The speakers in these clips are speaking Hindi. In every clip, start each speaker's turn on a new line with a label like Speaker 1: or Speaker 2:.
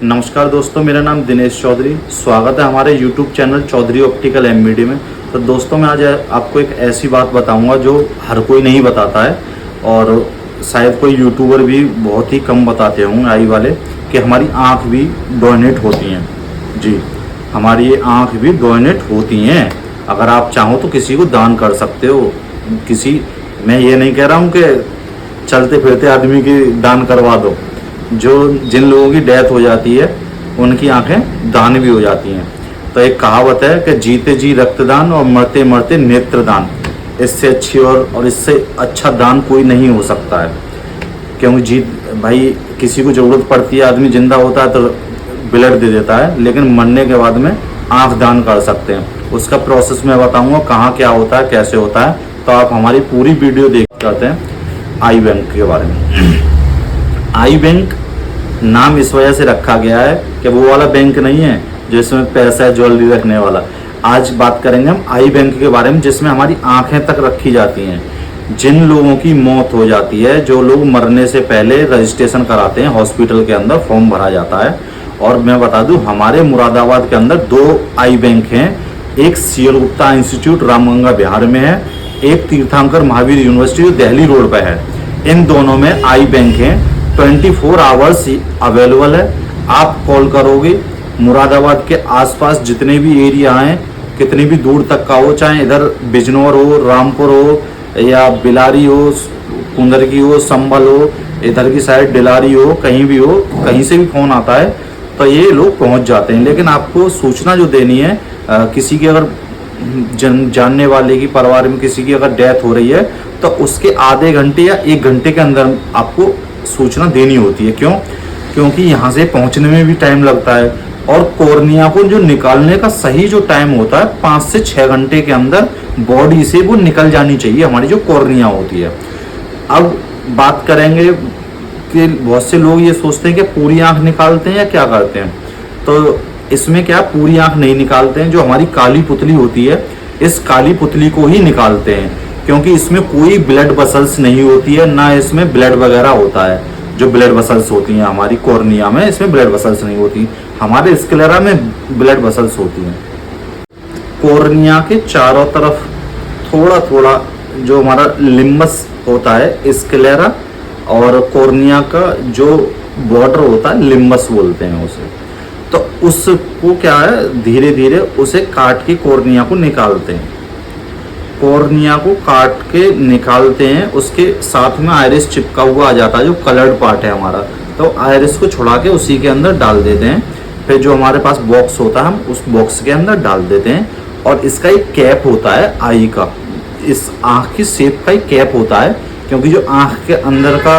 Speaker 1: नमस्कार दोस्तों, मेरा नाम दिनेश चौधरी। स्वागत है हमारे YouTube channel Chaudhary optical MBD में। तो दोस्तों, मैं आज आपको एक ऐसी बात बताऊंगा जो हर कोई नहीं बताता है और शायद कोई यूट्यूबर भी बहुत ही कम बताते होंगे आई वाले, कि हमारी आँख भी डोनेट होती हैं। जी, हमारी ये आँख भी डोनेट होती हैं। अगर आप चाहो तो किसी को दान कर सकते हो। मैं ये नहीं कह रहा हूँ कि चलते फिरते आदमी की दान करवा दो। जिन लोगों की डेथ हो जाती है उनकी आंखें दान भी हो जाती हैं। तो एक कहावत है कि जीते जी रक्तदान और मरते मरते नेत्रदान। इससे अच्छी और इससे अच्छा दान कोई नहीं हो सकता है। क्योंकि भाई किसी को ज़रूरत पड़ती है, आदमी जिंदा होता है तो ब्लड दे देता है, लेकिन मरने के बाद में आंख दान कर सकते हैं। उसका प्रोसेस मैं बताऊंगा कहाँ क्या होता है, कैसे होता है। तो आप हमारी पूरी वीडियो देख सकते हैं आई बैंक के बारे में। आई बैंक नाम इस वजह से रखा गया है कि वो वाला बैंक नहीं है जिसमें पैसा ज्वेलरी रखने वाला। आज बात करेंगे हम आई बैंक के बारे में, जिसमें हमारी आंखें तक रखी जाती हैं। जिन लोगों की मौत हो जाती है, जो लोग मरने से पहले रजिस्ट्रेशन कराते हैं, हॉस्पिटल के अंदर फॉर्म भरा जाता है। और मैं बता दूं, हमारे मुरादाबाद के अंदर 2 आई बैंक हैं। एक सीएल गुप्ता इंस्टीट्यूट रामगंगा बिहार में है, एक तीर्थंकर महावीर यूनिवर्सिटी जो दिल्ली रोड पर है। इन दोनों में आई बैंक हैं। 24 आवर्स अवेलेबल है। आप कॉल करोगे, मुरादाबाद के आसपास जितने भी एरिया हैं, कितनी भी दूर तक का हो, चाहे इधर बिजनौर हो, रामपुर हो या बिलारी हो, कुंदरकी हो, संभल हो, इधर की साइड डिलारी हो, कहीं भी हो, कहीं से भी फ़ोन आता है तो ये लोग पहुंच जाते हैं। लेकिन आपको सूचना जो देनी है, किसी की अगर जानने वाले की परिवार में किसी की अगर डेथ हो रही है तो उसके आधे घंटे या 1 घंटे के अंदर आपको सूचना देनी होती है। क्यों? क्योंकि यहाँ से पहुँचने में भी टाइम लगता है और कॉर्निया को जो निकालने का सही जो टाइम होता है 5 से 6 घंटे के अंदर बॉडी से वो निकल जानी चाहिए, हमारी जो कॉर्निया होती है। अब बात करेंगे कि बहुत से लोग ये सोचते हैं कि पूरी आंख निकालते हैं या क्या करते हैं। तो इसमें क्या, पूरी आंख नहीं निकालते हैं। जो हमारी काली पुतली होती है, इस काली पुतली को ही निकालते हैं, क्योंकि इसमें कोई ब्लड वेसल्स नहीं होती है, ना इसमें ब्लड वगैरह होता है। जो ब्लड वेसल्स होती हैं हमारी कॉर्निया में, इसमें ब्लड वेसल्स नहीं होती। हमारे स्क्लेरा में ब्लड वेसल्स होती हैं। कॉर्निया के चारों तरफ थोड़ा थोड़ा जो हमारा लिम्बस होता है, स्क्लेरा और कॉर्निया का जो बॉर्डर होता है, लिम्बस बोलते हैं उसे। तो उसको क्या है, धीरे धीरे उसे काट के कॉर्निया को निकालते हैं। कॉर्निया को काट के निकालते हैं, उसके साथ में आयरिस चिपका हुआ आ जाता है, जो कलर्ड पार्ट है हमारा। तो आयरिस को छुड़ा के उसी के अंदर डाल देते हैं। फिर जो हमारे पास बॉक्स होता है, हम उस बॉक्स के अंदर डाल देते हैं। और इसका एक कैप होता है आई का, इस आँख की शेप का एक कैप होता है। क्योंकि जो आँख के अंदर का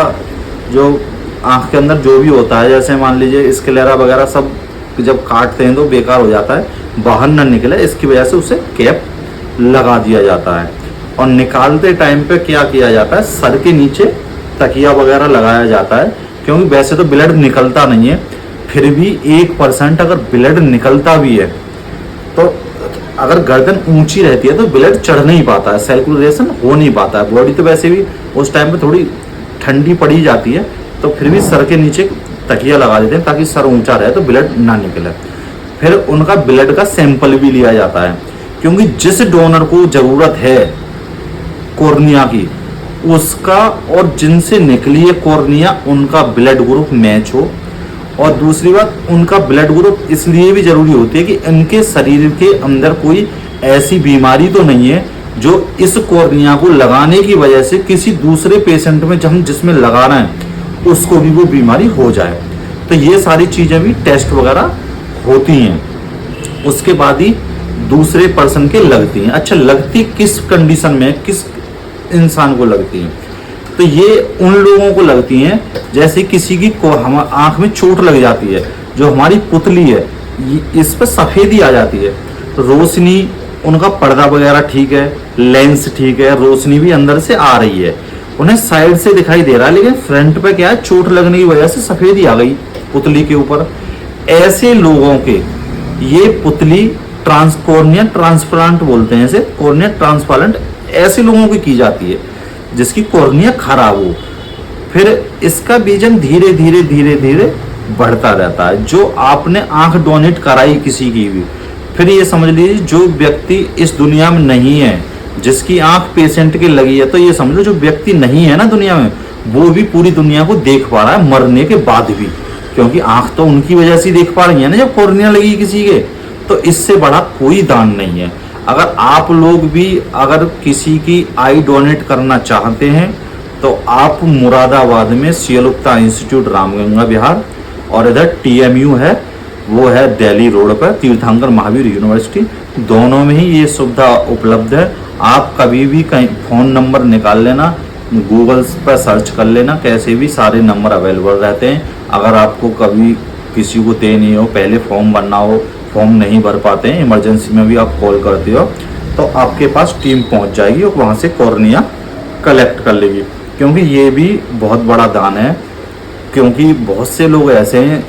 Speaker 1: आँख के अंदर जो भी होता है, जैसे मान लीजिए स्क्लेरा वगैरह सब जब काटते हैं तो बेकार हो जाता है, बाहर ना निकले, इसकी वजह से उसे कैप लगा दिया जाता है। और निकालते टाइम पे क्या किया जाता है, सर के नीचे तकिया वगैरह लगाया जाता है। क्योंकि वैसे तो ब्लड निकलता नहीं है, फिर भी 1% अगर ब्लड निकलता भी है तो अगर गर्दन ऊंची रहती है तो ब्लड चढ़ नहीं पाता है, सर्कुलेशन हो नहीं पाता है। बॉडी तो वैसे भी उस टाइम पे थोड़ी ठंडी पड़ी जाती है, तो फिर भी सर के नीचे तकिया लगा देते हैं ताकि सर ऊंचा रहे तो ब्लड ना निकले। फिर उनका ब्लड का सैंपल भी लिया जाता है, क्योंकि जिस डोनर को ज़रूरत है कॉर्निया की, उसका और जिनसे निकली है कॉर्निया, उनका ब्लड ग्रुप मैच हो। और दूसरी बात, उनका ब्लड ग्रुप इसलिए भी ज़रूरी होती है कि इनके शरीर के अंदर कोई ऐसी बीमारी तो नहीं है जो इस कॉर्निया को लगाने की वजह से किसी दूसरे पेशेंट में हम जिसमें लगा रहे हैं उसको भी वो बीमारी हो जाए। तो ये सारी चीज़ें भी टेस्ट वगैरह होती हैं, उसके बाद ही दूसरे पर्सन के लगती हैं। अच्छा, लगती किस कंडीशन में, किस इंसान को लगती हैं? तो ये उन लोगों को लगती हैं जैसे किसी की हम आँख में चोट लग जाती है, जो हमारी पुतली है इस पर सफ़ेदी आ जाती है, रोशनी, उनका पर्दा वगैरह ठीक है, लेंस ठीक है, रोशनी भी अंदर से आ रही है, उन्हें साइड से दिखाई दे रहा है, लेकिन फ्रंट पे क्या है, चोट लगने की वजह से सफ़ेदी आ गई पुतली के ऊपर। ऐसे लोगों के ये पुतली कॉर्निया ट्रांसप्लांट बोलते हैं इसे, कॉर्निया ट्रांसप्लांट ऐसे लोगों की जाती है जिसकी कॉर्निया खराब हो। फिर इसका बीजन धीरे धीरे धीरे धीरे बढ़ता रहता है। जो आपने आंख डोनेट कराई किसी की भी, फिर ये समझ लीजिए जो व्यक्ति इस दुनिया में नहीं है, जिसकी आंख पेशेंट की लगी है, तो ये समझ लो जो व्यक्ति नहीं है ना दुनिया में, वो भी पूरी दुनिया को देख पा रहा है मरने के बाद भी, क्योंकि आंख तो उनकी वजह से देख पा रही है ना जब कॉर्निया लगी किसी के। तो इससे बड़ा कोई दान नहीं है। अगर आप लोग भी अगर किसी की आई डोनेट करना चाहते हैं तो आप मुरादाबाद में सियलुप्ता इंस्टीट्यूट रामगंगा विहार, और इधर TMU है, वो है दिल्ली रोड पर, तीर्थंकर महावीर यूनिवर्सिटी, दोनों में ही ये सुविधा उपलब्ध है। आप कभी भी कहीं फ़ोन नंबर निकाल लेना, गूगल पर सर्च कर लेना, कैसे भी सारे नंबर अवेलेबल रहते हैं। अगर आपको कभी किसी को दे नहीं हो, पहले फॉर्म भरना हो, फॉर्म नहीं भर पाते हैं, इमरजेंसी में भी आप कॉल करते हो तो आपके पास टीम पहुंच जाएगी और वहाँ से कॉर्निया कलेक्ट कर लेगी। क्योंकि ये भी बहुत बड़ा दान है, क्योंकि बहुत से लोग ऐसे हैं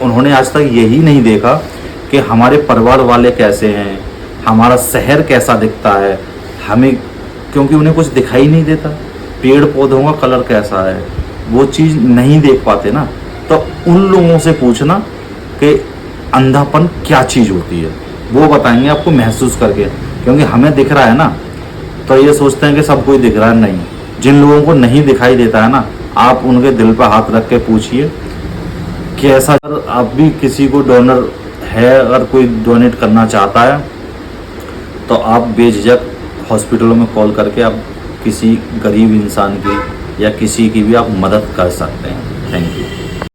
Speaker 1: उन्होंने आज तक यही नहीं देखा कि हमारे परिवार वाले कैसे हैं, हमारा शहर कैसा दिखता है हमें, क्योंकि उन्हें कुछ दिखाई नहीं देता, पेड़ पौधों का कलर कैसा है, वो चीज़ नहीं देख पाते ना। तो उन लोगों से पूछना कि अंधापन क्या चीज़ होती है, वो बताएंगे आपको महसूस करके। क्योंकि हमें दिख रहा है ना, तो ये सोचते हैं कि सब कोई दिख रहा है, नहीं। जिन लोगों को नहीं दिखाई देता है ना, आप उनके दिल पर हाथ रख के पूछिए कि ऐसा अगर आप भी किसी को डोनर है, अगर कोई डोनेट करना चाहता है तो आप बेझिझक हॉस्पिटलों में कॉल करके आप किसी गरीब इंसान की या किसी की भी आप मदद कर सकते हैं। Thank you.